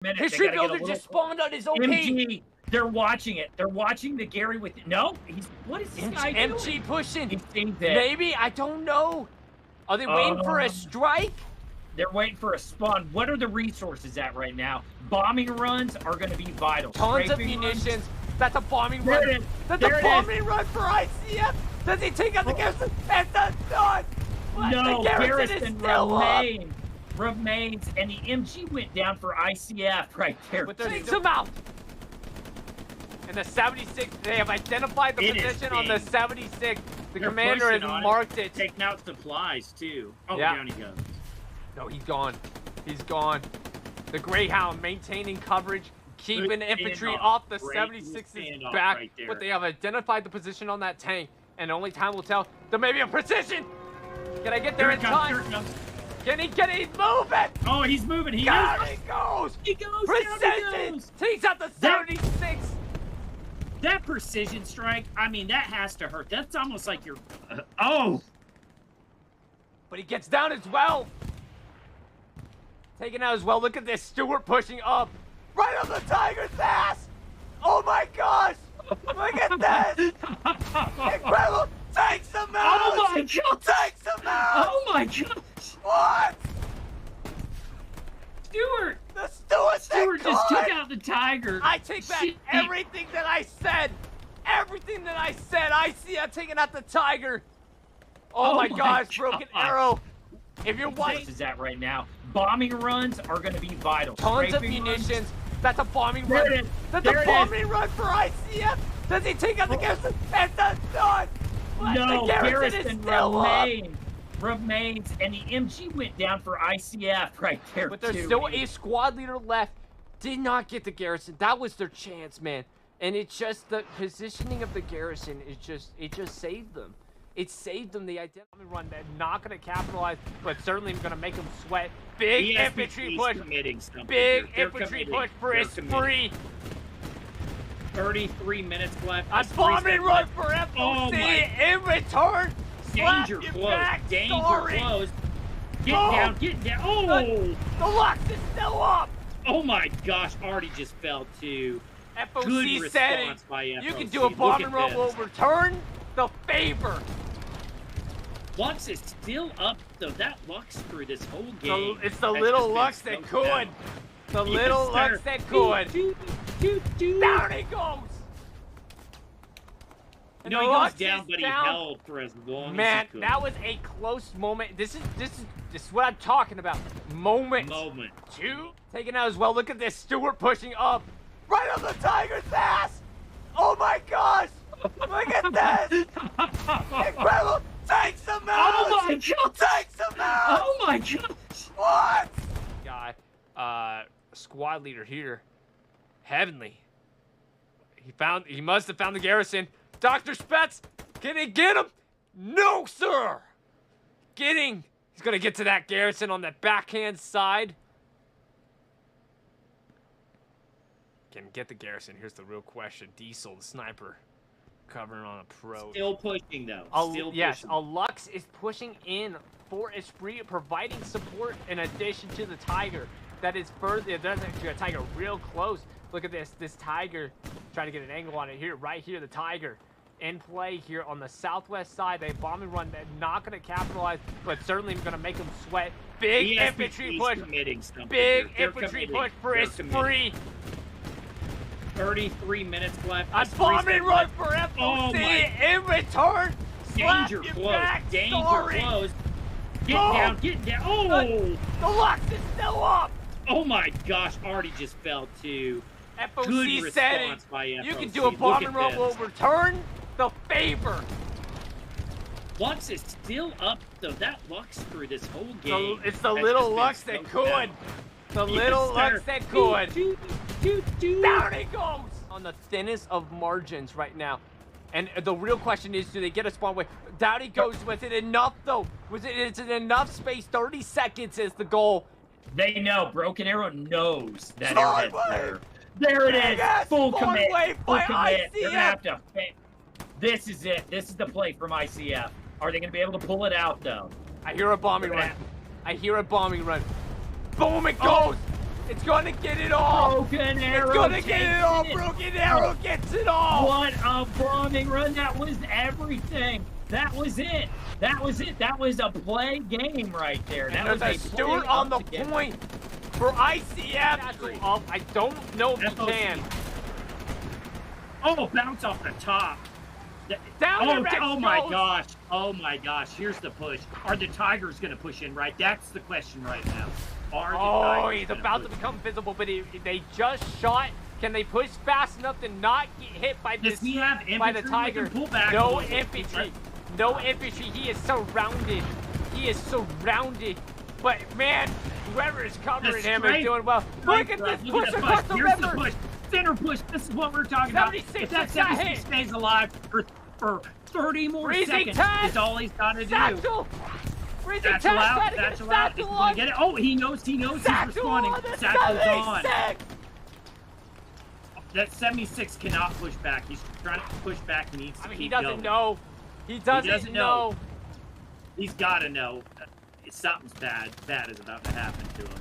History Builder just spawned on his OP. MG, they're watching it. They're watching the Gary with it. No, what is this guy doing? MG pushing. He's seeing that. Maybe, I don't know. Are they waiting for a strike? They're waiting for a spawn. What are the resources at right now? Bombing runs are going to be vital. Tons of munitions. That's a bombing run. That's a bombing run for ICF. Does he take out the Garrison? And that's done. No, the Garrison remains, and the MG went down for ICF right there. But takes him out. And the 76, they have identified the position on the 76. The commander has marked it. Taking out supplies, too. Oh, yeah. Down he goes. No, he's gone. He's gone. The Greyhound maintaining coverage, keeping infantry off the 76's back. Right, but they have identified the position on that tank, and only time will tell. There may be a precision. Can I get there in time? Can he move it? Oh, he's moving. He goes. He goes. Precision. Takes out the 76. That precision strike, I mean, that has to hurt. That's almost like you're... oh! But he gets down as well. Taken out as well. Look at this. Stewart pushing up. Right on the Tiger's ass. Oh my gosh. Look at this. Incredible. Takes him out. Oh my god. Takes him out. Oh my gosh. What? Stewart. The Stewart just took out the Tiger. I take back everything that I said. Everything that I said. I see I'm taking out the Tiger. Oh my gosh. Broken arrow. If you're watching, is that right now? Bombing runs are going to be vital. Tons of munitions. That's a bombing run. That's a bombing run for ICF. Does he take out the Garrison? And that's done. No, the Garrison remains, and the MG went down for ICF right there. But there's still a squad leader left. Did not get the Garrison. That was their chance, man. And it's just the positioning of the Garrison is it just saved them. It saved them the identity run. They're not going to capitalize, but certainly going to make them sweat. Big infantry push. Big infantry push for Esprit. 33 minutes left. A bombing run for FOC in return. Danger close. Danger close. Get down. Get down. Oh! The Lux is still up. Oh my gosh. Artie just fell too. FOC setting. You can do a bombing run. Will return the favor. Lux is still up, though. That Lux through this whole game. It's the little Lux that could. The little Lux that could. Down he goes. You know, he goes down, but he held for as long as he could. That was a close moment. This is what I'm talking about. Moment. Two. Taken out as well. Look at this. Stewart pushing up. Right on the Tiger's ass. Oh my gosh. Look at this. Incredible. Takes him out! Oh my god! Takes him out! Oh my gosh! What? Guy, squad leader here. Heavenly. He must have found the Garrison. Dr. Spetz, can he get him? No, sir! He's gonna get to that Garrison on the backhand side. Can he get the Garrison? Here's the real question. Diesel, the sniper. Covering on a pro. Still pushing though. Yes, a Lux is pushing in for Esprit, providing support in addition to the Tiger. That is further. There's actually a Tiger real close. Look at this. This Tiger, trying to get an angle on it here. Right here, the Tiger in play here on the southwest side. They bombing run. They're not going to capitalize, but certainly going to make them sweat. Big infantry push. Big infantry push for Esprit. 33 minutes left. A bombing run for FOC in return. Danger close. Danger close. Get down. Get down. Oh! The Lux is still up. Oh my gosh. Artie just fell too. FOC setting. You can do a bombing run. Will return the favor. Lux is still up though. That Lux through this whole game. It's the little Lux that could. The little Lux that could. Down he goes! On the thinnest of margins right now. And the real question is, do they get a spawn away? Down he goes. Was it enough, though? Is it enough space? 30 seconds is the goal. They know. Broken Arrow knows that airhead's there. There it is. Full commit. Full commit. They're going to have to... This is it. This is the play from ICF. Are they going to be able to pull it out, though? I hear a bombing run. I hear a bombing run. Boom, it goes! It's gonna get it all. Broken Arrow. It's gonna get it all. Broken Arrow gets it all. What a bombing run. That was everything. That was it. That was it. That was a play game right there. That was a Stewart on the point for ICF. I don't know if he can. Oh, bounce off the top. Oh my gosh. Oh my gosh. Here's the push. Are the Tigers going to push in, right? That's the question right now. He's about to become visible, but they just shot. Can they push fast enough to not get hit by this? Does he have infantry? By the Tiger? Pull back no infantry. No infantry. He is surrounded. He is surrounded. But man, whoever is covering him is doing well. Look at this push across the river. The push. Center push. This is what we're talking about. If that 76 stays alive for 30 more seconds, is all he's got to do. Satchel out. Satchel out. He's going to get it. Oh, he knows. He's responding. Satchel's on. That 76 cannot push back. He's trying to push back. He needs to keep he doesn't going. know. He doesn't know. He's got to know. Something's bad is about to happen to him.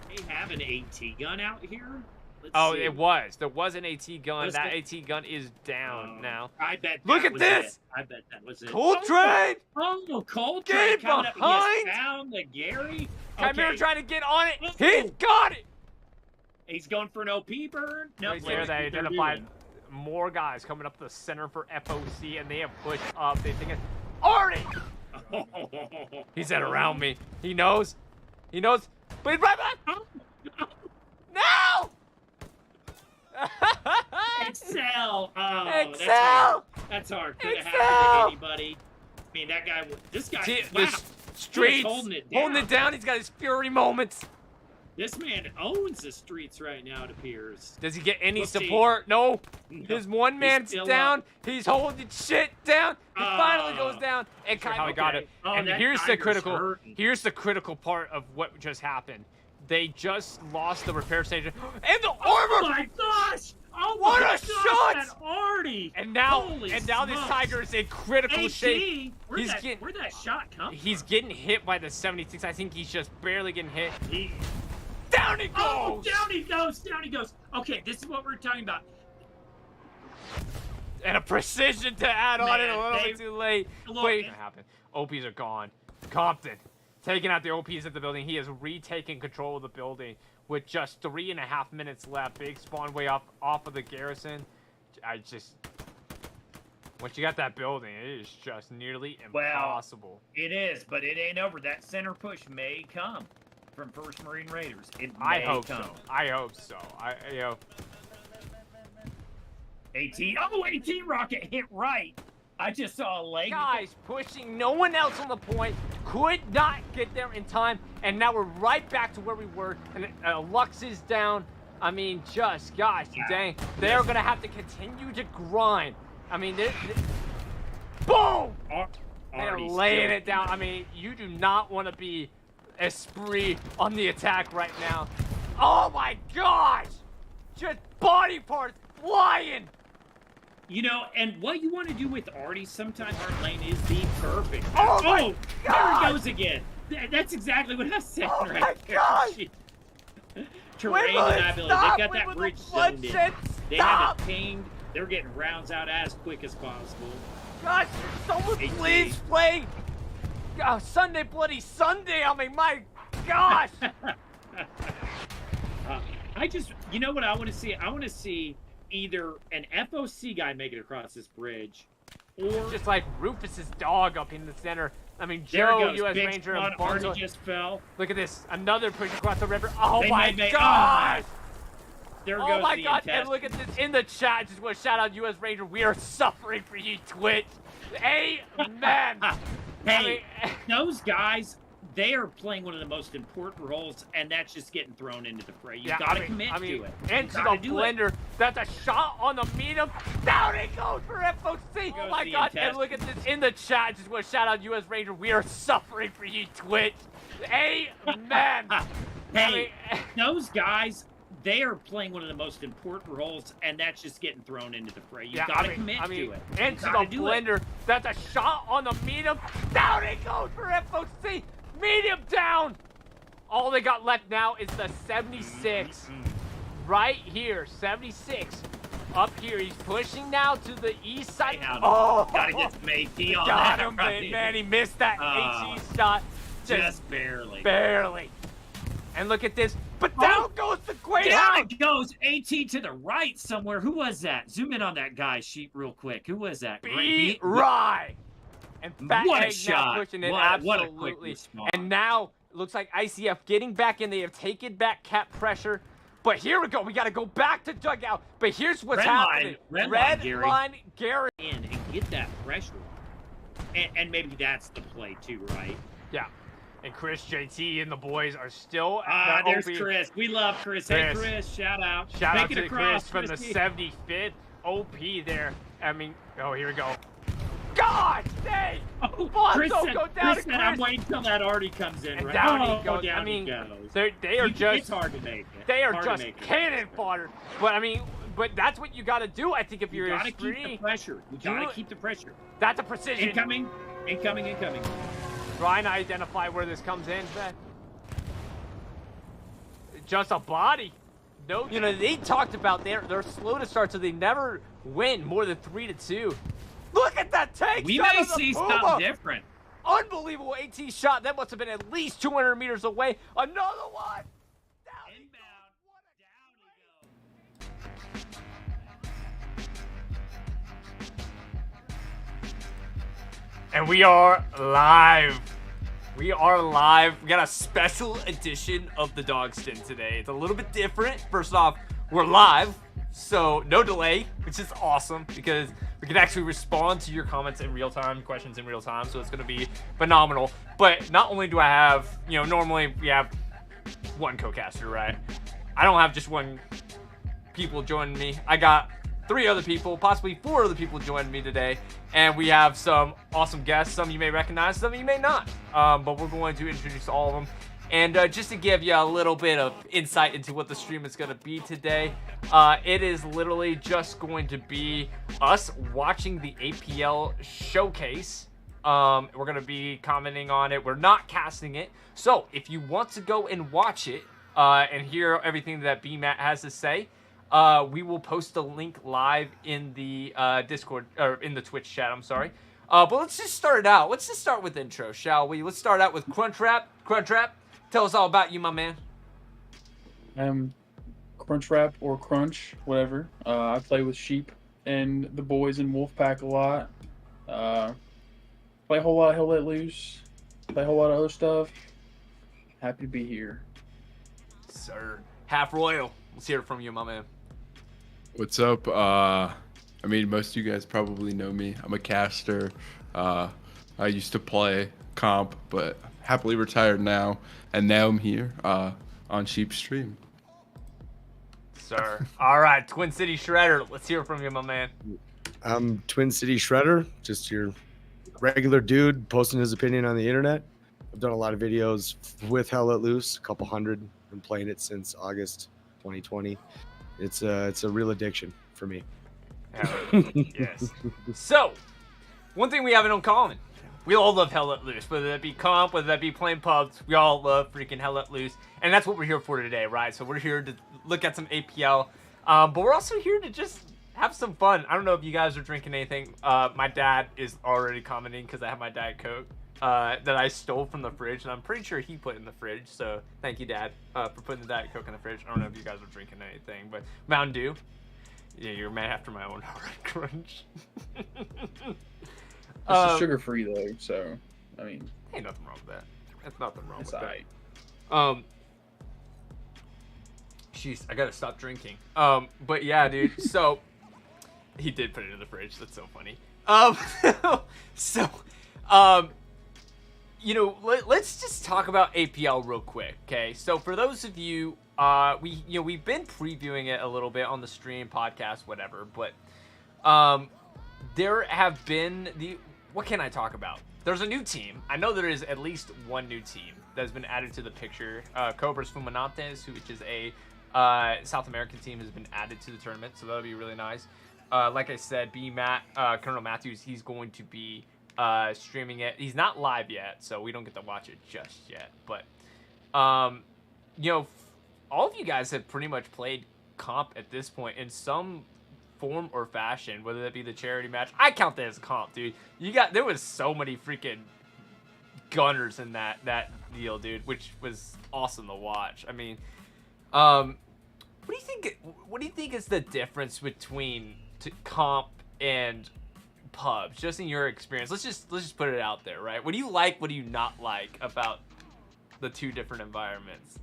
They have an AT gun out here? Let's see. It was. There was an AT gun. That AT gun is down now. I bet Look at this! I bet that was it. Coltrane! Coltrane coming up. Behind! He has found the Gary. Chimera trying to get on it. He's got it! He's going for an OP burn. No, there they identified more guys coming up the center for FOC, and they have pushed up. They think it's Artie! He said around me. He knows. He knows. But he's right back! No! Excel! Oh, Excel! That's hard. Could have happened to anybody. I mean, that guy, this guy, the streets, holding it down. He's got his fury moments. This man owns the streets right now, it appears. Does he get any support? No. His one man's down. Up. He's holding shit down. He finally goes down and kind of got it. And here's the critical part of what just happened. They just lost the repair station and the armor. Oh my gosh! Oh what my a shot! That Artie. And now this Tiger is in critical shape. Where'd that shot come from? He's getting hit by the 76. I think he's just barely getting hit. Down he goes! Oh, down he goes! Down he goes! Okay, this is what we're talking about. And a precision to add on it a little bit too late. Wait, what happened? OPs are gone. Compton taking out the OPs at the building. He has retaken control of the building with just 3.5 minutes left. Big spawn way off of the garrison. Once you got that building, it is just nearly impossible. It is, but it ain't over. That center push may come from 1st Marine Raiders. I hope so. I hope so. AT rocket hit right. I just saw a leg. Guys pushing, no one else on the point. Could not get there in time, and now we're right back to where we were. And Lux is down. I mean, guys, dang, they're gonna have to continue to grind. I mean, boom! They're laying it down. I mean, you do not want to be Esprit on the attack right now. Oh my gosh! Just body parts flying! You know, and what you want to do with Artie sometimes, Art Lane, is be perfect. Oh my God! There he goes again. That's exactly what I said right my gosh! Terrain deniability. They got that bridge zoned in. They have it pinged. They're getting rounds out as quick as possible. Gosh, someone please play Sunday Bloody Sunday on me, my gosh! You know what I want to see? I want to see either an FOC guy make it across this bridge, or just like Rufus's dog up in the center. I mean, Joe, U.S. Ranger, and Artie just fell. Look at this, another push across the river. Oh my gosh! There goes oh my God! Intestine. And look at this in the chat. Just want to shout out U.S. Ranger. We are suffering for you, Twitch. Amen. Hey, those guys, they are playing one of the most important roles, and that's just getting thrown into the fray. You got to commit to it. Into the blender. That's a shot on the medium. Down it goes for FOC. Oh my God! And look at this in the chat. Just want to shout out U.S. Ranger. We are suffering for you, Twitch. Amen. Hey, those guys, they are playing one of the most important roles, and that's just getting thrown into the fray. You got to commit to it. Into the blender. That's a shot on the medium. Down it goes for FOC. Medium down. All they got left now is the 76. Right here, 76. Up here, he's pushing now to the east side. Oh, gotta get some AP on got that. him, Right? man. He missed that HE shot. Just barely. Barely. And look at this. But down goes the Great Down Hound. it goes. AT to the right somewhere. Who was that? Zoom in on that guy, Sheep, real quick. Who was that? B-Rye. And Fat What a Egg shot. now pushing it. What a quick Absolutely. response. And now, looks like ICF getting back in. They have taken back cap pressure. But here we go. We got to go back to dugout. But here's what's happening. Red line, Gary. And get that pressure. And maybe that's the play, too, right? Yeah. And Chris, JT, and the boys are still there's Chris. We love Chris. Hey, Chris, shout out. Shout out to Chris from the 75th OP there. I mean, oh, here we go. God dang! Oh, Chris said, Chris. I'm waiting till that already comes in, and right? Down he goes. Down I mean, he goes. they are just. It's hard to make it. They are just cannon fodder. But I mean, that's what you got to do. I think if you're you gotta keep the pressure. You gotta keep the pressure. That's a precision. Incoming. Trying to identify where this comes in, Ben. Just a body. No, you know, they talked about they're slow to start, so they never win more than 3-2. Look at that tank. We may see something different. Unbelievable AT shot. That must have been at least 200 meters away. Another one. Inbound. And we are live. We are live. We got a special edition of the Dogston today. It's a little bit different. First off, we're live, so no delay, which is awesome because we can actually respond to your comments in real time, questions in real time, so it's going to be phenomenal. But not only do I have, you know, normally we have one co-caster, right? I don't have just one people joining me. I got 3 other people, possibly 4 other people joining me today, and we have some awesome guests. Some you may recognize, some you may not, but we're going to introduce all of them. And just to give you a little bit of insight into what the stream is going to be today, it is literally just going to be us watching the APL showcase. We're going to be commenting on it. We're not casting it, so if you want to go and watch it and hear everything that BMAT has to say, we will post the link live in the Discord, or in the Twitch chat, I'm sorry. But let's just start it out. Let's just start with intro, shall we? Let's start out with Crunchwrap. Crunchwrap, tell us all about you, my man. I'm Crunchwrap or Crunch, whatever. I play with Sheep and the boys in Wolfpack a lot. Play a whole lot of Hell Let Loose. Play a whole lot of other stuff. Happy to be here. Sir. Half Royal. Let's hear it from you, my man. What's up? I mean, most of you guys probably know me. I'm a caster. I used to play comp, but happily retired now. And now I'm here on Sheep's stream. Sir. All right, Twin City Shredder. Let's hear it from you, my man. I'm Twin City Shredder, just your regular dude posting his opinion on the internet. I've done a lot of videos with Hell Let Loose, a couple hundred. Been playing it since August 2020. It's a real addiction for me. Yes. So, one thing we have in common, we all love Hell Let Loose. Whether that be comp, whether that be playing pubs, we all love freaking Hell Let Loose. And that's what we're here for today, right? So we're here to look at some APL. But we're also here to just have some fun. I don't know if you guys are drinking anything. My dad is already commenting because I have my Diet Coke that I stole from the fridge. And I'm pretty sure he put in the fridge. So thank you, Dad, for putting the Diet Coke in the fridge. I don't know if you guys are drinking anything. But Mountain Dew. Yeah, you're a man after my own heart, Crunch. It's sugar-free, though, so, I mean... Ain't nothing wrong with that. That's nothing wrong with right. that. Jeez, I gotta stop drinking. But yeah, dude, so... He did put it in the fridge. That's so funny. You know, let's just talk about APL real quick, okay? So for those of you... we've been previewing it a little bit on the stream, podcast, whatever, but there have been what can I talk about? There's a new team. I know there is at least one new team that has been added to the picture. Cobras Fumanantes, which is a South American team, has been added to the tournament, so that'll be really nice. Like I said, Colonel Matthews, he's going to be streaming it. He's not live yet, so we don't get to watch it just yet, but You know, all of you guys have pretty much played comp at this point in some form or fashion, whether that be the charity match. I count that as comp, dude. There was so many freaking gunners in that deal, dude, which was awesome to watch. I mean, what do you think is the difference between comp and pubs, just in your experience? Let's just put it out there, right? What do you like, what do you not like about the two different environments?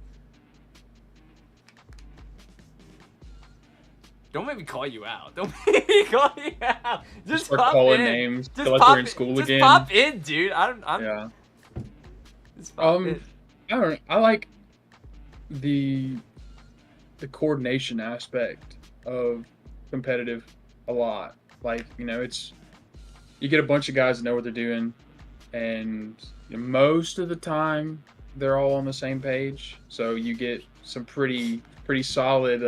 Don't make me call you out. Don't make me call you out. Just start pop calling in. names. Just Feel like pop we're in school just again. pop in, dude. I'm Yeah. Just pop in. I don't know. I like the coordination aspect of competitive a lot. Like, you know, you get a bunch of guys that know what they're doing, and most of the time they're all on the same page. So you get some pretty solid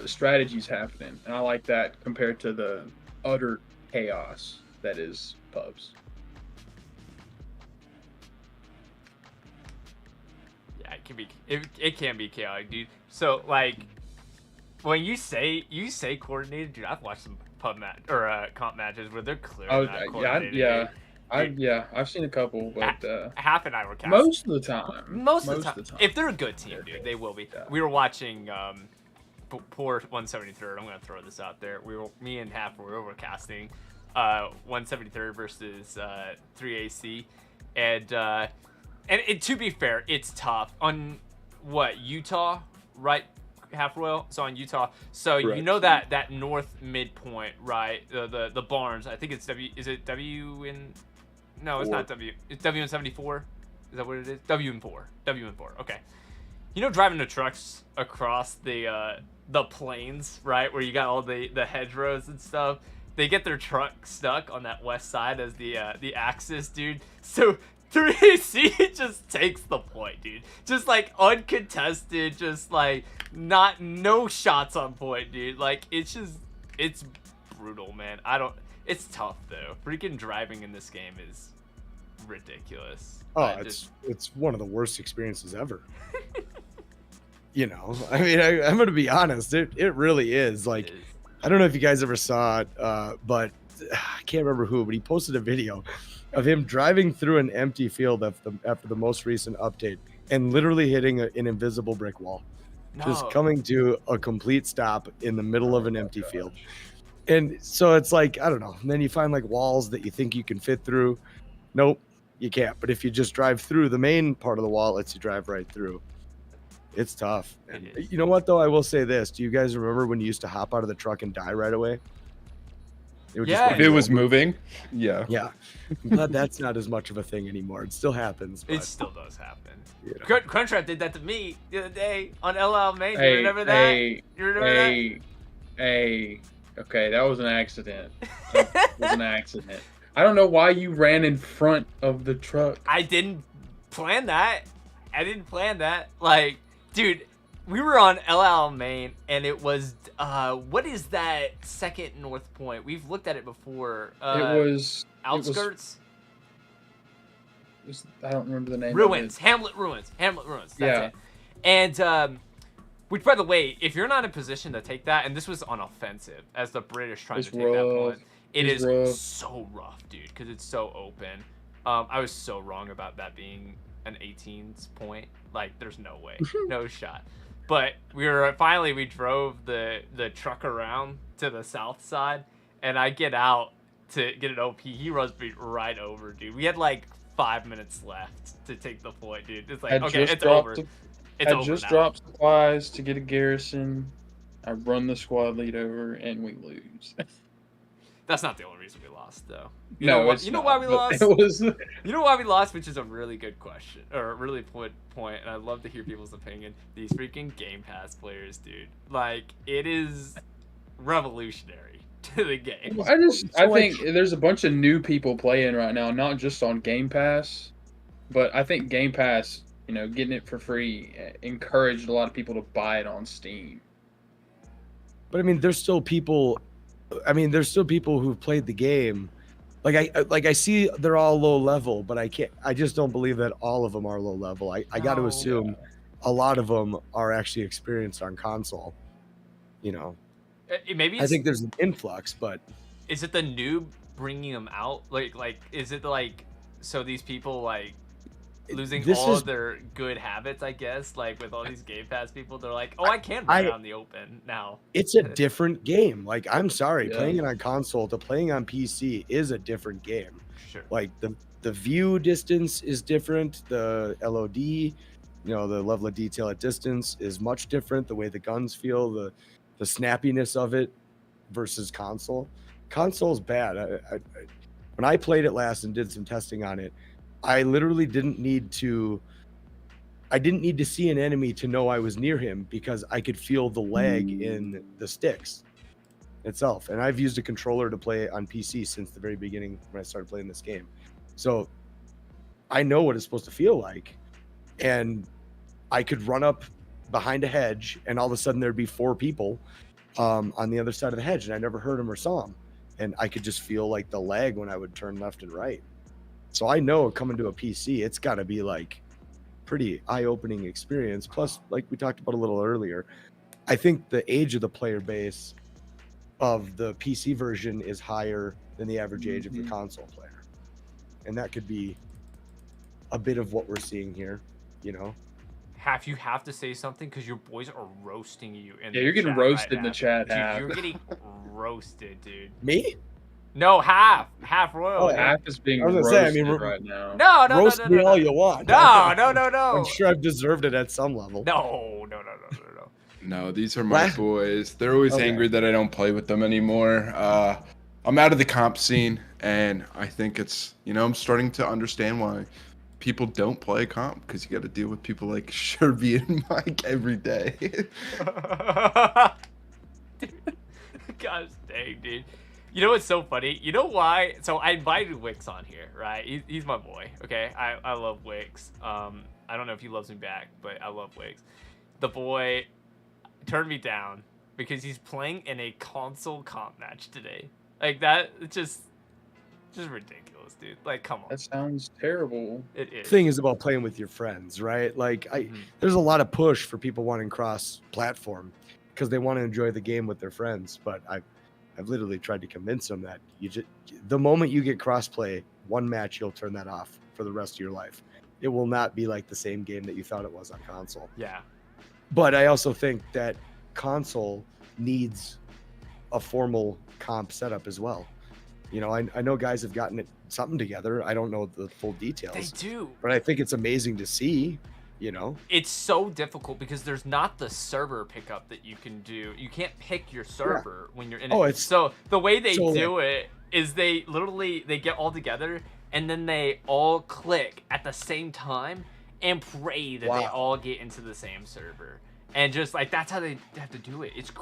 strategies happening, and I like that compared to the utter chaos that is pubs. Yeah, it can be chaotic, dude. So like, when you say coordinated, dude, I've watched some pub match or comp matches where they're clearly not coordinated. I've seen a couple, but Half and I were casting. most of the time. Most of the time, if they're a good team, dude, they will be. Yeah. We were watching poor 173rd. I'm gonna throw this out there. Me and Half were overcasting 173rd versus 3AC, and to be fair, it's tough on Utah, right? Half Royal, so on Utah. So Correct. You know that north midpoint, right? The barns. I think it's W. Is it W in? No, it's not W. It's W in 74. Is that what it is? W in 4. W in 4. Okay. You know, driving the trucks across the plains, right, where you got all the hedgerows and stuff. They get their truck stuck on that west side as the axis, dude. So 3AC just takes the point, dude. Just like uncontested, just like no shots on point, dude. Like it's brutal, man. It's tough though. Freaking driving in this game is ridiculous. Oh, it's one of the worst experiences ever. You know, I mean, I'm gonna be honest. It really is. Like, I don't know if you guys ever saw it, but I can't remember who, but he posted a video of him driving through an empty field after the most recent update and literally hitting an invisible brick wall. No. Just coming to a complete stop in the middle of an empty field. And so it's like, I don't know. And then you find like walls that you think you can fit through. Nope, you can't. But if you just drive through, the main part of the wall lets you drive right through. It's tough. And you know what, though? I will say this. Do you guys remember when you used to hop out of the truck and die right away? Yeah. If it was moving, yeah. Yeah. But that's not as much of a thing anymore. It still happens. But, It still does happen. you know. Crunchwrap did that to me the other day on LL Main. You remember that? You remember that? Okay, that was an accident. That was an accident. I don't know why you ran in front of the truck. I didn't plan that. Like, dude, we were on LL Main, and it was what is that second north point? We've looked at it before. It was outskirts. I don't remember the name. Ruins. Of it. Hamlet Ruins. That's Yeah. it. And which, by the way, if you're not in position to take that, and this was on offensive, as the British trying It's to take that rough. point, it It's is rough. so rough, dude, because it's so open. I was so wrong about that being an 18's point. Like, there's no way, no shot. But we drove the truck around to the south side, and I get out to get an OP. He runs me right over, dude. We had like 5 minutes left to take the point, dude. It's like, okay, it's over. It's over just now. dropped supplies to get a garrison. I run the squad lead over, and we lose. That's not the only reason we lost, though. You know why we lost? It was. You know why we lost, which is a really good question, or a really good point, and I'd love to hear people's opinion. These freaking Game Pass players, dude. Like, it is revolutionary to the game. I think there's a bunch of new people playing right now, not just on Game Pass, but I think Game Pass, getting it for free encouraged a lot of people to buy it on Steam. But I mean, there's still people who've played the game I see they're all low level, but I just don't believe that all of them are low level. I got to assume a lot of them are actually experienced on console. You know, maybe I think there's an influx, but is it the noob bringing them out? Like is it like so these people like losing all of their good habits, I guess, like with all these Game Pass people, they're like, oh, I can run out in the open now. It's a different game. Like, I'm sorry, playing it on console to playing on PC is a different game. Sure. Like the view distance is different. The LOD, the level of detail at distance is much different. The way the guns feel, the snappiness of it versus console. Console's bad. When I played it last and did some testing on it, I literally didn't need to see an enemy to know I was near him because I could feel the lag in the sticks itself. And I've used a controller to play on PC since the very beginning when I started playing this game. So I know what it's supposed to feel like. And I could run up behind a hedge and all of a sudden there'd be 4 people on the other side of the hedge and I never heard them or saw them. And I could just feel like the lag when I would turn left and right. So I know coming to a PC, it's got to be like pretty eye-opening experience. Plus, like we talked about a little earlier, I think the age of the player base of the PC version is higher than the average age of the console player. And that could be a bit of what we're seeing here, Half, you have to say something because your boys are roasting you. You're getting roasted in the chat. Dude, you're getting roasted, dude. Me? No, half royal. Oh, half is being roasted right now. No, roast me all you want. No. I'm sure I've deserved it at some level. No. No, these are my boys. They're always angry that I don't play with them anymore. I'm out of the comp scene, and I think it's, I'm starting to understand why people don't play comp, because you got to deal with people like Sherby and Mike every day. Gosh dang, dude. You know what's so funny? You know why? So I invited Wix on here, right? He's my boy, okay? I love Wix. I don't know if he loves me back, but I love Wix. The boy turned me down because he's playing in a console comp match today. Like that, it's just ridiculous, dude. Like, come on. That sounds terrible. It is. The thing is about playing with your friends, right? Like, there's a lot of push for people wanting cross-platform because they want to enjoy the game with their friends, but I've literally tried to convince them that the moment you get crossplay, one match, you'll turn that off for the rest of your life. It will not be like the same game that you thought it was on console. Yeah. But I also think that console needs a formal comp setup as well. I know guys have gotten something together. I don't know the full details. They do. But I think it's amazing to see. It's so difficult because there's not the server pickup that you can do. You can't pick your server when you're in it. So the way they do it is they get all together and then they all click at the same time and pray that they all get into the same server. And just like that's how they have to do it. It's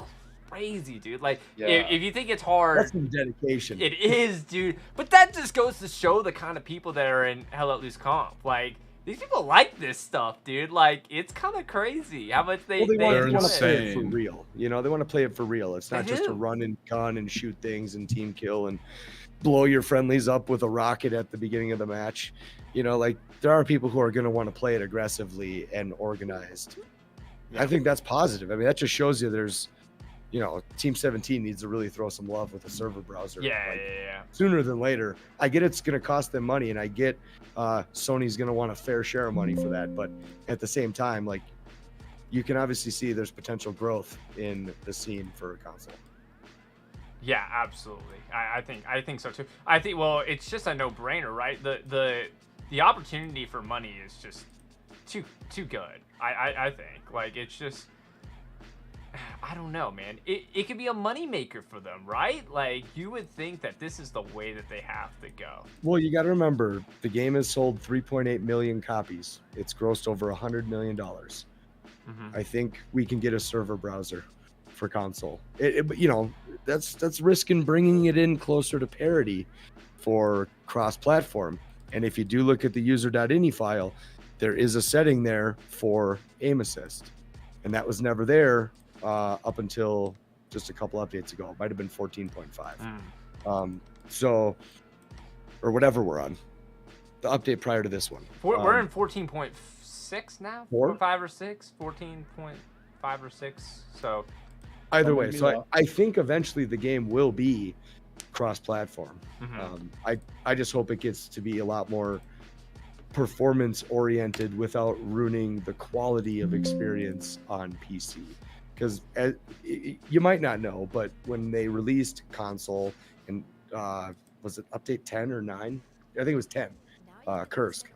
crazy, dude. Like if you think it's hard, that's some dedication. It is, dude. But that just goes to show the kind of people that are in Hell Let Loose comp. Like these people like this stuff, dude. Like, it's kind of crazy how much they want to play it for real. They want to play it for real. It's not just to run and gun and shoot things and team kill and blow your friendlies up with a rocket at the beginning of the match. Like, there are people who are going to want to play it aggressively and organized. I think that's positive. I mean, that just shows you there's, Team 17 needs to really throw some love with a server browser. Yeah. Sooner than later. I get it's going to cost them money, and I get Sony's going to want a fair share of money for that. But at the same time, like, you can obviously see there's potential growth in the scene for a console. Yeah, absolutely. I think so too. Well, it's just a no-brainer, right? The opportunity for money is just too good. I think, like, it's just, I don't know, man. It could be a moneymaker for them, right? Like, you would think that this is the way that they have to go. Well, you got to remember, the game has sold 3.8 million copies. It's grossed over $100 million. I think we can get a server browser for console. That's risking bringing it in closer to parity for cross-platform. And if you do look at the user.ini file, there is a setting there for aim assist. And that was never there up until just a couple updates ago. It might have been 14.5. So or whatever we're on. The update prior to this one. We're in 14.6 now. 4? 5 or 6. 14.5 or 6. So either way, so I think eventually the game will be cross-platform. I just hope it gets to be a lot more performance-oriented without ruining the quality of experience on PC. Because you might not know, but when they released console, and was it update 10 or 9? I think it was 10. Kursk.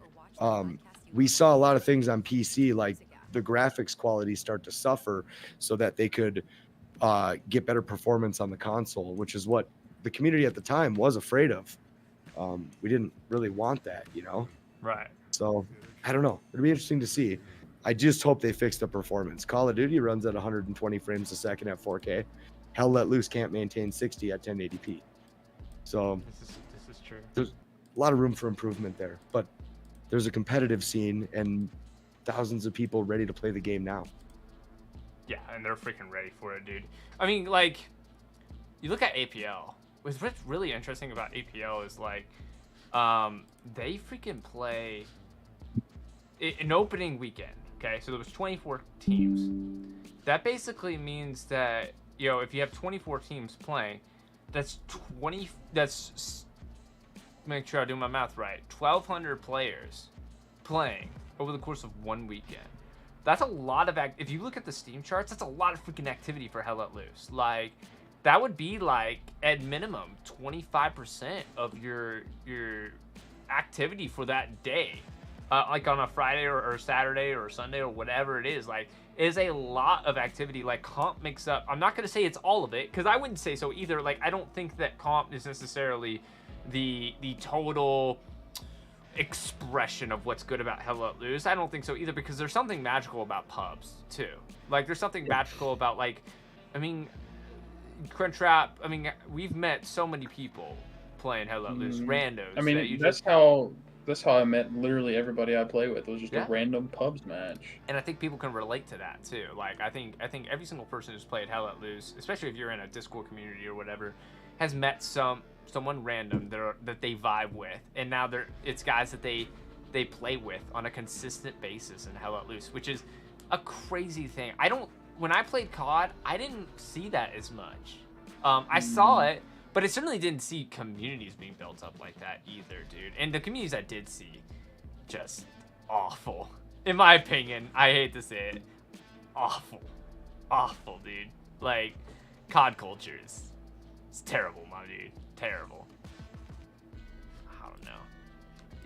We saw a lot of things on PC, like the graphics quality start to suffer, so that they could get better performance on the console, which is what the community at the time was afraid of. We didn't really want that, you know? Right. So I don't know. It'll be interesting to see. I just hope they fix the performance. Call of Duty runs at 120 frames a second at 4K. Hell Let Loose can't maintain 60 at 1080p. So this is true. There's a lot of room for improvement there, but there's a competitive scene and thousands of people ready to play the game now. Yeah, and they're freaking ready for it, dude. I mean, like, you look at APL. What's really interesting about APL is, like, they freaking play an opening weekend, okay? So there was 24 teams. That basically means that, you know, if you have 24 teams playing, that's make sure I do my math right, 1,200 players playing over the course of one weekend. That's a lot of if you look at the Steam charts, that's a lot of freaking activity for Hell Let Loose. Like, that would be like at minimum 25% of your activity for that day, like on a Friday or Saturday or Sunday or whatever it is. Like, it is a lot of activity. Like, comp makes up. I'm not gonna say it's all of it, because I wouldn't say so either. Like, I don't think that comp is necessarily the total expression of what's good about Hell Let Loose. I don't think so either, because there's something magical about pubs too. Like, there's something magical about, like, I mean, Crunchwrap. I mean, we've met so many people playing Hell Let Loose, randos. I mean, that's how I met literally everybody I play with. It was just a random pubs match. And I think people can relate to that too. Like, I think every single person who's played Hell Let Loose, especially if you're in a Discord community or whatever, has met someone random that they vibe with, and now it's guys that they play with on a consistent basis in Hell Let Loose, which is a crazy thing. When I played COD, I didn't see that as much. I saw it, but I certainly didn't see communities being built up like that either, dude. And the communities I did see, just awful. In my opinion, I hate to say it, awful, dude. Like, COD culture is terrible, my dude. Terrible. I don't know.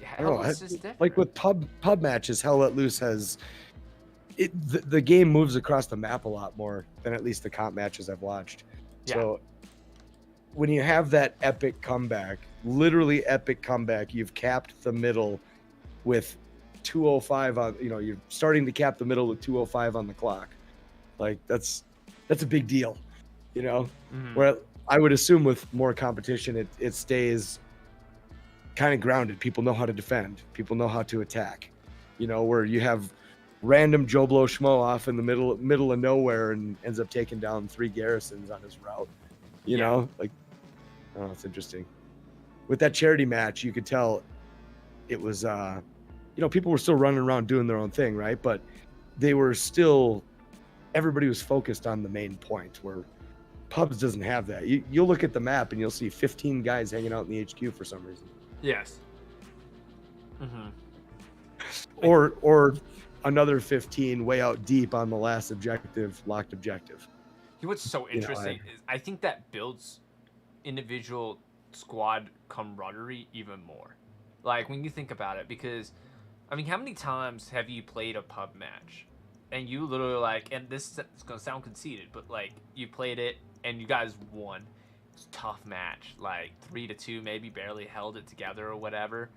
Yeah, Hell Let Loose is different. Like with pub matches, Hell Let Loose has the game moves across the map a lot more than at least the comp matches I've watched. Yeah. So when you have that epic comeback, literally epic comeback, you've capped the middle with 2:05 on. You know, you're starting to cap the middle with 2:05 on the clock. Like, that's a big deal. You know, where I would assume with more competition, it stays kind of grounded. People know how to defend. People know how to attack. You know, where you have random Joe Blow Schmo off in the middle of nowhere and ends up taking down 3 garrisons on his route. You know, like, oh, it's interesting. With that charity match, you could tell it was, you know, people were still running around doing their own thing, right? But they were still, everybody was focused on the main point, where pubs doesn't have that. You'll look at the map and you'll see 15 guys hanging out in the HQ for some reason. Yes. Or another 15 way out deep on the last locked objective. You know what's so interesting is I think that builds individual squad camaraderie even more. Like, when you think about it, because, I mean, how many times have you played a pub match and you literally, like, and this is going to sound conceited, but, like, you played it and you guys won. It's a tough match, like 3-2, maybe barely held it together or whatever.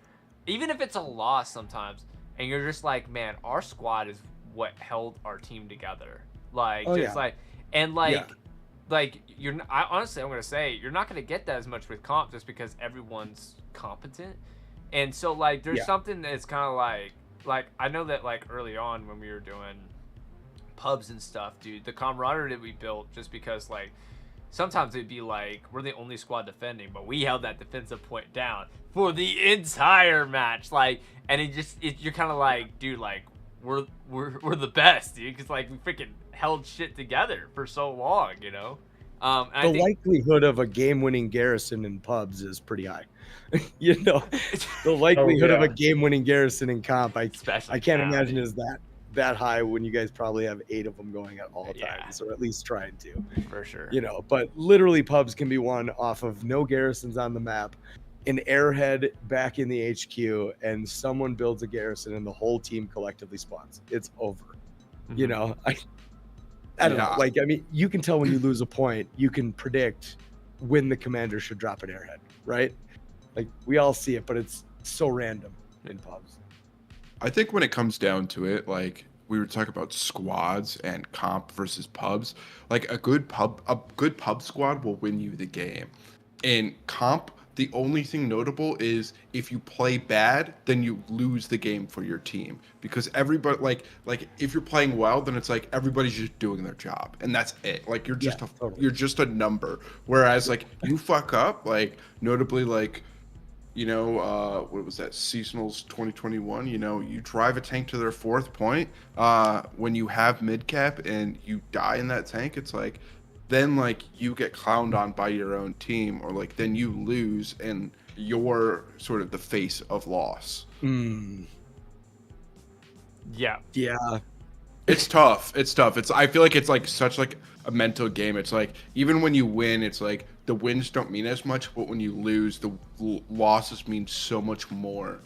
Even if it's a loss sometimes, and you're just like, man, our squad is what held our team together. Like, like honestly, I'm gonna say you're not gonna get that as much with comp, just because everyone's competent. And so, like, there's something that's kind of like I know that, like, early on when we were doing pubs and stuff, dude, the camaraderie that we built, just because, like, sometimes it'd be like we're the only squad defending, but we held that defensive point down for the entire match. Like, and you're kind of like, dude, like we're the best, dude, because like we freaking held shit together for so long, you know. The likelihood of a game-winning garrison in pubs is pretty high. You know, the likelihood of a game-winning garrison in comp, I can't imagine is that high when you guys probably have 8 of them going at all times, or at least trying to. For sure. You know, but literally pubs can be won off of no garrisons on the map, an airhead back in the HQ, and someone builds a garrison and the whole team collectively spawns. It's over. Mm-hmm. You know, I don't know. Like, I mean, you can tell when you lose a point, you can predict when the commander should drop an airhead, right? Like, we all see it, but it's so random in pubs. I think when it comes down to it, like we were talking about squads and comp versus pubs, like a good pub squad will win you the game. In comp, the only thing notable is if you play bad, then you lose the game for your team, because everybody like if you're playing well, then it's like everybody's just doing their job and that's it. Like you're just you're just a number. Whereas like you fuck up, like notably like, you know, what was that, Seasonals 2021, you know, you drive a tank to their 4th point, when you have mid cap and you die in that tank, it's like then like you get clowned on by your own team, or like then you lose and you're sort of the face of loss. Yeah It's tough. I feel like it's like such like a mental game. It's like even when you win, it's like the wins don't mean as much, but when you lose, the losses mean so much more.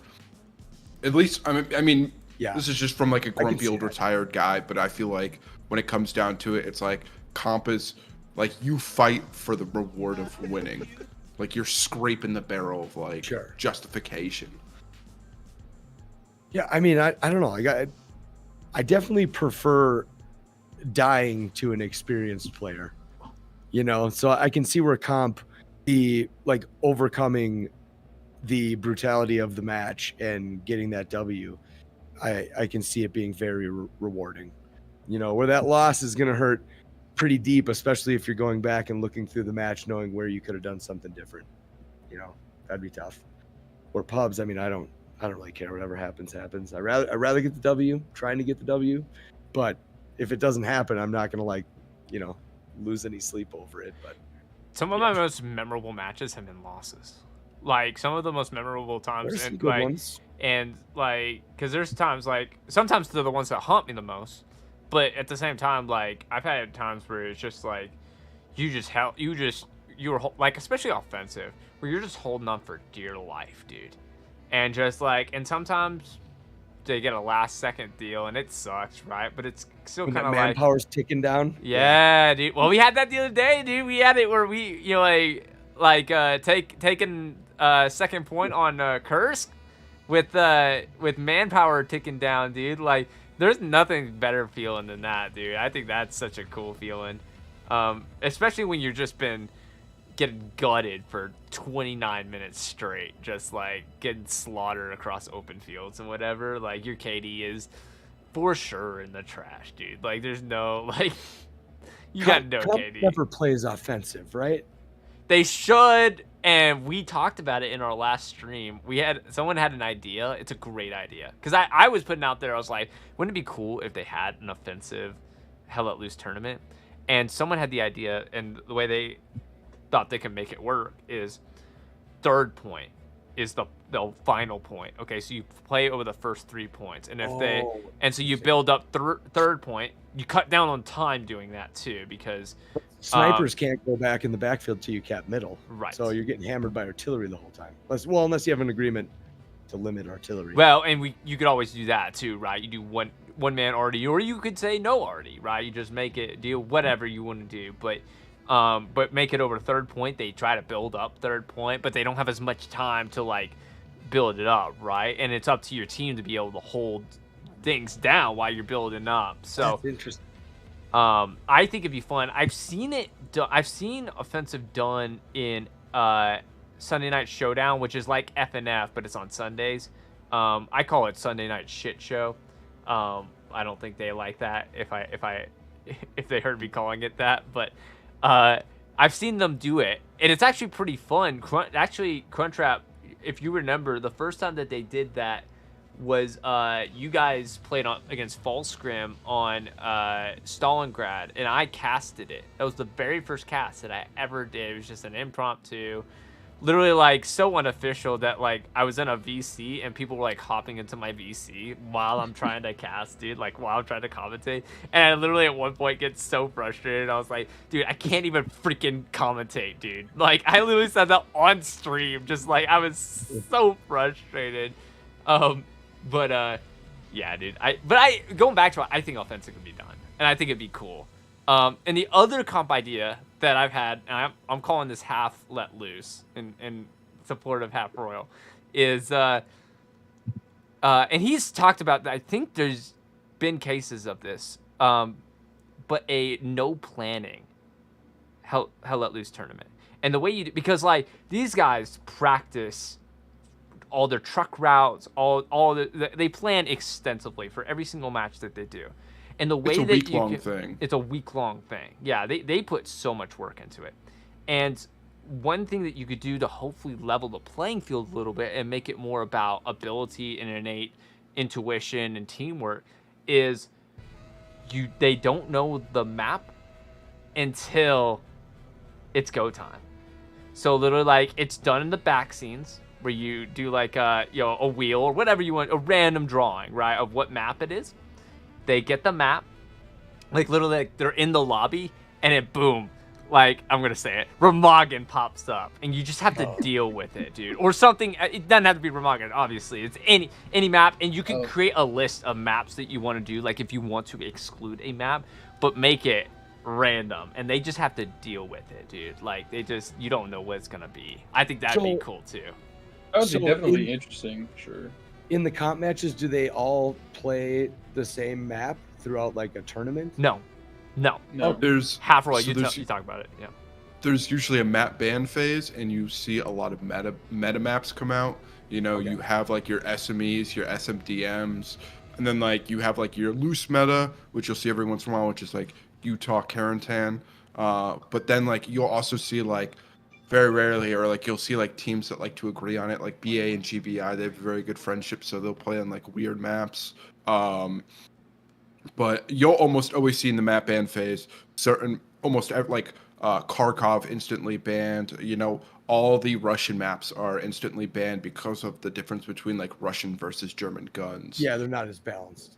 At least I mean this is just from like a grumpy old retired guy, but I feel like when it comes down to it, it's like comp is like you fight for the reward of winning. Like you're scraping the barrel of like justification. Yeah, I mean, I don't know. I definitely prefer dying to an experienced player, you know? So I can see where comp, the like overcoming the brutality of the match and getting that W, I can see it being very rewarding, you know, where that loss is going to hurt pretty deep, especially if you're going back and looking through the match, knowing where you could have done something different, you know, that'd be tough. Or pubs, I mean, I don't really care. Whatever happens. I'd rather get the W, trying to get the W, but if it doesn't happen, I'm not gonna like, you know, lose any sleep over it. But some of my most memorable matches have been losses. Like some of the most memorable times, there's some and good like, ones. And like, cause there's times like sometimes they're the ones that hump me the most, but at the same time, like I've had times where it's just like you were like, especially offensive, where you're just holding on for dear life, dude. And just like, and sometimes they get a last second deal and it sucks, right? But it's still kind of like manpower's ticking down. Yeah, dude. Well, we had that the other day, dude. We had it where we, you know, taking second point on Kursk with manpower ticking down, dude. Like, there's nothing better feeling than that, dude. I think that's such a cool feeling, especially when you've just been getting gutted for 29 minutes straight, just like getting slaughtered across open fields and whatever. Like your KD is for sure in the trash, dude. Like there's no like you got no KD. Never plays offensive, right? They should, and we talked about it in our last stream. Someone had an idea. It's a great idea because I was putting out there. I was like, wouldn't it be cool if they had an offensive Hell Let Loose tournament? And someone had the idea, and the way they thought they could make it work is third point is the final point. Okay, so you play over the first 3 points, and so you build up third point. You cut down on time doing that too, because snipers can't go back in the backfield till you cap middle. Right. So you're getting hammered by artillery the whole time. Unless you have an agreement to limit artillery. Well, and you could always do that too, right? You do one man RD, or you could say no RD, right? You just make it do whatever you want to do, but make it over third point. They try to build up third point, but they don't have as much time to like build it up, right? And it's up to your team to be able to hold things down while you're building up. So that's interesting. I think it'd be fun. I've seen offensive done in Sunday Night Showdown, which is like FNF, but it's on Sundays. I call it Sunday Night Shit Show. I don't think they like that if they heard me calling it that, but I've seen them do it, and it's actually pretty fun. Crunchwrap, if you remember, the first time that they did that was you guys played against Falskrim on Stalingrad, and I casted it. That was the very first cast that I ever did. It was just an impromptu, literally like so unofficial that like I was in a VC and people were like hopping into my VC while I'm trying to cast, dude, like while I'm trying to commentate. And I literally at one point get so frustrated. I was like, dude, I can't even freaking commentate, dude. Like I literally said that on stream, just like I was so frustrated. Yeah, dude. Going back to it, I think offensive can be done, and I think it'd be cool. And the other comp idea that I've had, and I'm calling this half let loose in support of half royal, is and he's talked about that. I think there's been cases of this, but a no planning hell let loose tournament, and the way you do, because like these guys practice all their truck routes, they plan extensively for every single match that they do. And the way it's a that week-long thing. It's a week-long thing. Yeah, they put so much work into it. And one thing that you could do to hopefully level the playing field a little bit and make it more about ability and innate intuition and teamwork is they don't know the map until it's go time. So literally like it's done in the back scenes where you do like a wheel or whatever you want, a random drawing, right, of what map it is. They get the map, like literally like they're in the lobby, and it boom, like I'm gonna say it, Remagen pops up, and you just have to deal with it, dude, or something. It doesn't have to be Remagen, obviously. It's any map, and you can create a list of maps that you want to do, like if you want to exclude a map, but make it random, and they just have to deal with it, dude. Like you don't know what it's gonna be. I think that'd be cool too. That would be definitely interesting, sure. In the comp matches, do they all play the same map throughout like a tournament? No. There's half roll. You talk about it. Yeah. There's usually a map ban phase, and you see a lot of meta maps come out. You know, you have like your SMEs, your SMDMs, and then like you have like your loose meta, which you'll see every once in a while, which is like Utah Carentan. But then like you'll also see like very rarely, or like you'll see like teams that like to agree on it, like BA and GBI. They have very good friendship, so they'll play on like weird maps. But you'll almost always see in the map ban phase like Kharkov instantly banned. You know, all the Russian maps are instantly banned because of the difference between like Russian versus German guns. Yeah, they're not as balanced.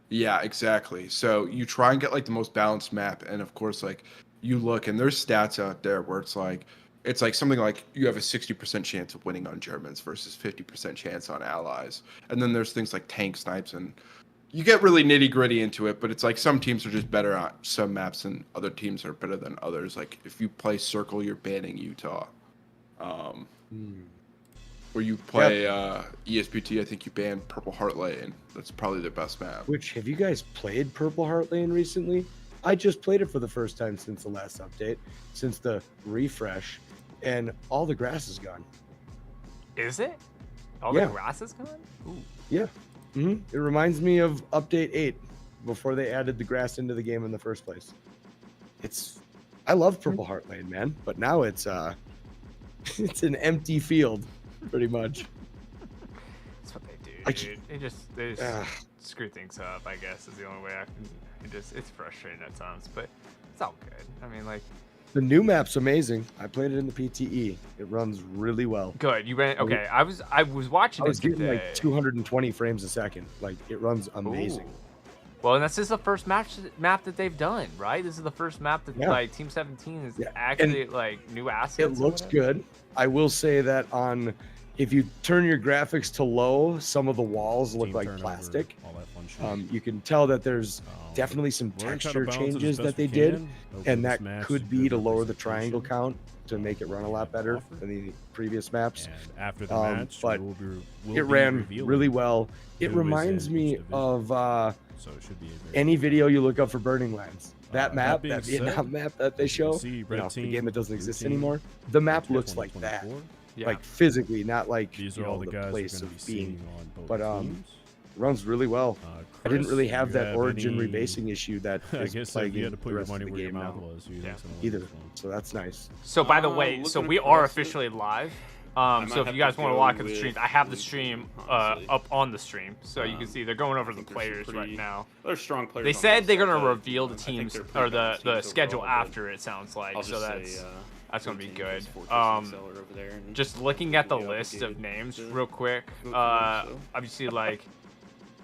Yeah, exactly. So you try and get like the most balanced map, and of course like you look and there's stats out there where it's like something like you have a 60% chance of winning on Germans versus 50% chance on allies. And then there's things like tank snipes, and you get really nitty gritty into it, but it's like some teams are just better at some maps and other teams are better than others. Like if you play Circle, you're banning Utah. Where you play ESPT, I think you banned Purple Heart Lane. That's probably their best map. Which, have you guys played Purple Heart Lane recently? I just played it for the first time since the last update, since the refresh. And all the grass is gone. Is it? All the grass is gone? Ooh. Yeah. It reminds me of Update 8, before they added the grass into the game in the first place. I love Purple Heart Lane, man, but now it's it's an empty field, pretty much. That's what they do, dude. They just screw things up, I guess, is the only way I can. It's frustrating at times, but it's all good. I mean, like. The new map's amazing. I played it in the PTE. It runs really well. Good. You ran. Okay. I was watching. I was getting like 220 frames a second. Like it runs amazing. Ooh. Well, and this is the first map that they've done, right? This is the first map that like Team 17 is actually like new assets. It looks good. I will say that if you turn your graphics to low, some of the walls look like plastic. You can tell that there's definitely some texture changes that they did, and that could be to lower the triangle count to make it run a lot better than the previous maps. After the match, but it ran really well. It reminds me of any video you look up for Burning Lands. That map, that Vietnam map that they show, the game that doesn't exist anymore, the map looks like that. Like physically, not like these are all the guys place of being. on both But teams. runs really well. I didn't really have you that origin any- rebasing issue that I is guess if plaguing you had to put the your rest of money the where your game mouth now. was, you Yeah. think someone Either. was wrong. So that's nice. So by the way, so looking we are across it, officially live. might So if have you guys to want to go watch the with stream, I have the Blue stream Team, honestly. up on the stream, so you can see they're going over I the think there's some players right pretty- now. There's strong players. They on said both they're sides, gonna but, reveal the I think teams they're pretty or balanced the teams schedule overall, but after. It sounds like I'll so. just say, That's gonna be Blue Team good. is Fortress Seller over there, and Just looking at the completely list of obligated names to real quick. vote for them, so. Obviously like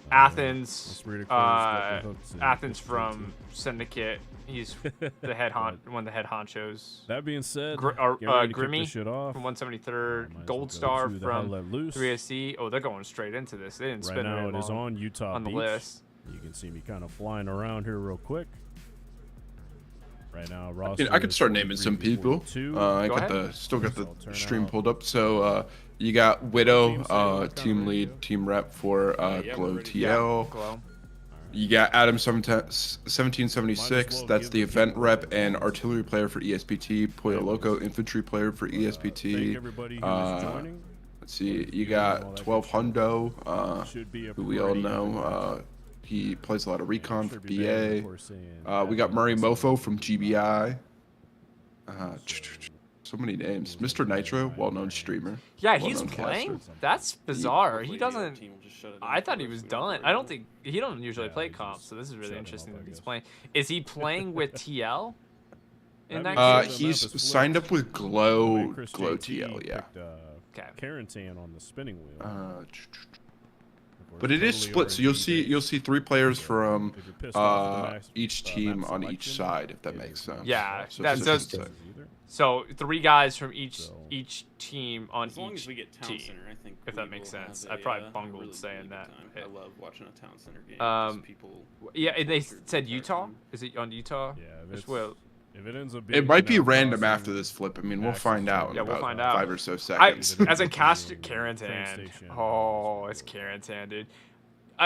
The Athens, Spirit of Clear's got the hooks in Athens it, from Syndicate. He's the head one of the head honchos. That being said, Gr- get ready to kick Grimmy this shit off. From Might 173rd, as well Gold go Star to the Hell from Let Loose. 3SC. Oh, they're going straight into this. They didn't Right spend now very it is long on Utah on the Beach. list. You can see me kind of flying around here real quick. Right now, Ross. I could start naming some people. I Go got ahead. the still got the I'll turn stream out. pulled up. So you got Widow, Team Sailor, team kinda lead, radio. team rep for yeah, Glow we're ready. TL. Glow. You got Adam 1776. well That's give the the event people rep a and chance. artillery player for ESPT. Pollo Loco, infantry player for Thank ESPT. everybody who is Uh, joining. Let's see. You got 12 Hundo, Should be a who we all pretty know. even He plays a lot of recon for Should be better, of BA. course, saying We got that Murray was Mofo something from to GBI. So, So many names. Mr. Nitro, well-known streamer. Yeah, he's Well-known playing. caster. That's bizarre. Hopefully He the doesn't. team will just shut it down I thought for he us was and go done. for I it. don't think he don't usually Yeah, play he comps, just so this is really shut him interesting up, I that he's guess. playing. Is he playing with TL? In that That'd be case? good. He's Map is signed flipped. up with The way Glow Chris Glow JT TL, yeah. picked, Okay. Carentan on the spinning wheel. But it is split, so you'll see 3 players from If you're pissed off at the max- each map team on each selection, side, if that it makes is sense. Yeah, So that's it's just- just- either. So 3 guys from each So- team on As long each as we get Town team. Center, I think if that we makes will sense. have I a, probably a bungled really, saying really good that. time. I love watching a Town Center game. Um, People Yeah, and they go through said the Utah. time. Is it on Utah? Yeah, if Just it's- well, if it ends up being It might be Canal random Crossing, after this flip. I mean, we'll Max find is out in Yeah, we'll about find out. 5 or so I, seconds. as a caster, Train Carentan. station. Oh, it's Carentan, dude.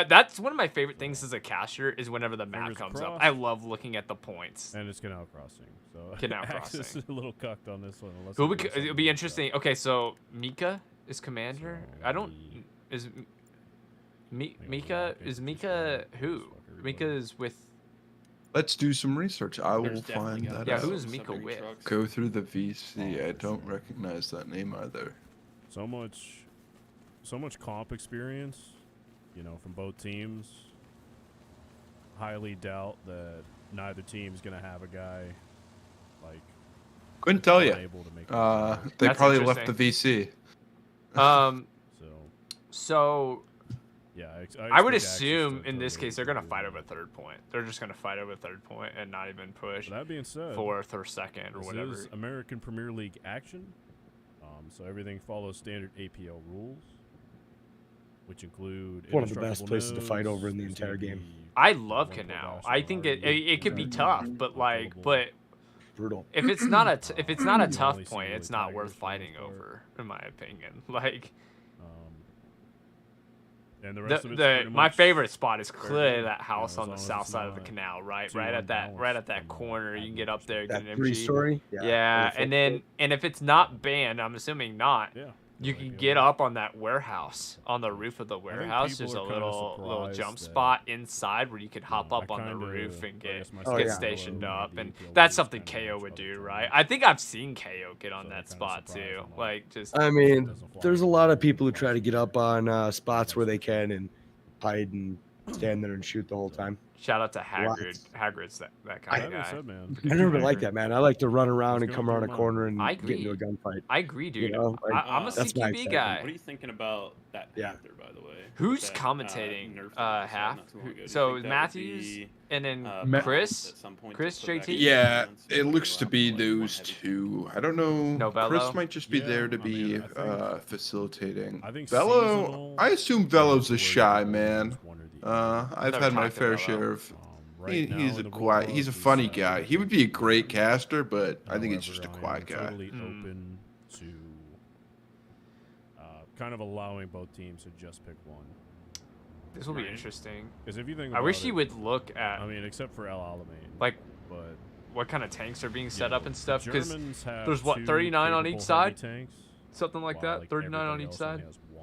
That's one of my favorite things as a caster is whenever the map Fingers comes up. crossed. I love looking at the points. And it's Canal Crossing. So Canal Axis Crossing. is a little cucked on this one. Unless It'll they be, do something it'll be like interesting. that. Okay, so Mika is commander. So I don't. the- Is think I'm Mika? gonna Is get Mika this one. who? Fuck everybody. Mika is with. Let's do some research. I will There's definitely find gotta that be Yeah, out. who is some Mika submarine with? trucks. Go through the VC. Oh, I for don't sure. recognize that name either. So much comp experience, you know, from both teams. Highly doubt that neither team's gonna have a guy like Couldn't tell you. unable to make. They That's probably left the interesting. VC. So So yeah, I would expect Axis assume to in this totally case they're gonna do fight that. over third point. They're just gonna fight over third point and not even push But that being said, fourth or second or this whatever. is American Premier League action, so everything follows standard APL rules, which include One of the best indestructible places to fight over in the nodes, there's entire gonna game. be I love one Canal. per I dash think bar, it could be tough, but like, but Brutal. if it's not a if it's not a The tough only point, single it's not Tigers worth for the fighting most part. over, in my opinion. Like and the rest of it's the pretty my much favorite spot is clearly good. that house You know, on the as long as south it's side of the not canal, right too right at that unbalanced corner. You can get up there, That get an MG. 3-story. Yeah, perfect. and then if it's not banned, I'm assuming not. Yeah. You like, can get up on that warehouse, on the roof of the warehouse. people There's a are kinda little surprised jump that, spot inside where you could hop I up on the kinda- roof and I get guess my Oh, get yeah. stationed up, and APL that's is something kinda KO much would do, trouble right? for I think I've seen KO get on So that they're kinda spot surprised too. I'm not- Like just I mean, doesn't fly there's a in lot the of people who game. try to get up on spots where they can and hide and stand there and shoot the whole time. shout out to Lots. Hagrid. Hagrid's that kind That of being guy. said, man, I never been like that, man. I like to run around Let's and go come through around a mine. corner and I get into a agree. gunfight. I agree, dude. know, like, I'm a that's my CQB excitement. guy. What do you thinking about that Yeah. Panther, by the way? Who's That, commentating nerf that was half? not too long ago? Do you So think that would Matthews be, and then Ma- Chris. at some point to Chris, put back JT? in Yeah, defense it and looks to allow be for, like, one those heavy- two. I don't know. Novello? Chris might just be Yeah, there to I mean, be I think- facilitating. I think Vello, seasonal I assume is Velo's where a shy you man. use one or the other. I've Never had my talked to fair Vello. share of. Right now He's in a the quiet. World He's a Cup, funny he's, guy. He would be a great caster, but I think he's just a However, quiet I am guy. Totally open to kind of allowing both teams to just pick one. This will be Right. interesting. Because if you think I about wish it, he would look at I mean, except for El Alamein, like but what kind of tanks are being you set know, up and stuff. Because Germans have there's, what, two 39 on capable each side? heavy tanks, something like while, that, 39 on everybody each else only side. has one.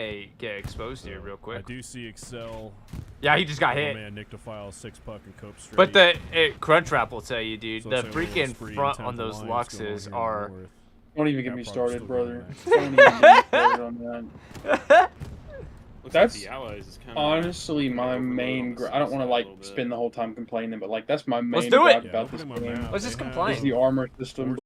may get exposed here real I quick. do see Excel Yeah, he just got hit. Man, Nick to file 6-puck and cope straight. But the Crunchwrap will tell you, dude, So the say we're freaking spree front 10th on those Alliance going on Luxes here in are. the north. Don't even get Yeah, me probably started, still brother. going Don't even get me started on that. Looks That's like the Allies is kind of honestly my overload main. on the I don't want to side a like little bit. spend the whole time complaining, but like that's my main Let's do it. gripe Yeah, about this opening my game. map, Let's they just have, complain. Is the armor system, Forces